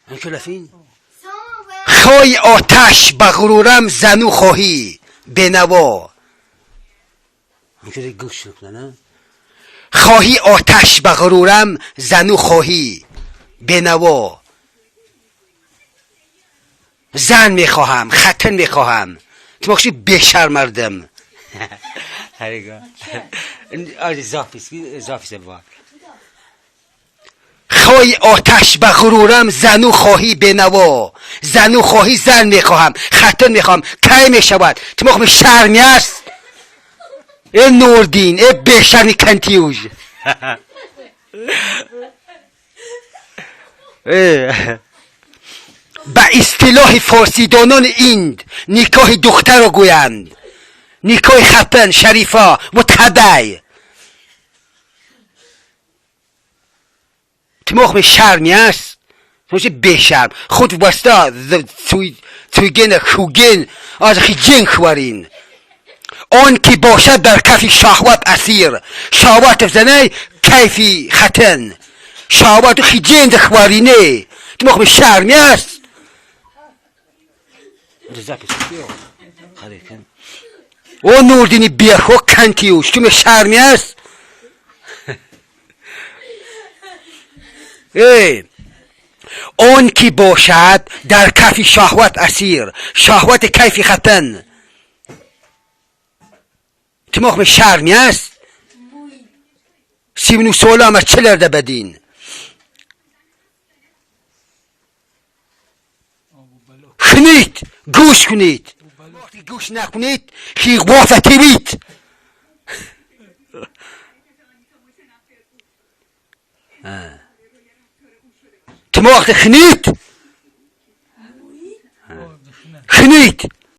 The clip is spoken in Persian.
همچه لفین خواهی آتش به غرورم زنو خواهی بنوا. همچه گوش نکنه. خواهی آتش به غرورم زنو خواهی بنوا. زن میخواهم، ختن میخواهم. تو مخشی بیشتر مردم. خواهی آتش به غرورم زنو خواهی بنوا. زنو خواهی زن میخواهم، ختن میخواهم. کی میشود؟ تو مخم شرمی است. ای نوردین، ای بیشتر کنتیوژ. به اصطلاح فارسیدانان ایند نکاح دختر را گویند نکاح ختن، شریفه و تدی. تماخ شرمی است. تماخ بیشرم خود واستا تویگن خوگن از خیجن خوارین. آن که باشد در کف شهوت اسیر. شهوت زنه کیفی ختن. شهوت خیجن خوارینه. تماخ شرمی است. او نوردینی بیخو کنتیوش تو شرمی است. آن کی باشد در کف شهوت اسیر. شهوت کیفی ختن. تماخ شرمی است. 39 ساله هم از چه لرده بدین. خنید گوش کنید. وقتی گوش نکنید خیق وافتی بید. تماخت خنید خنید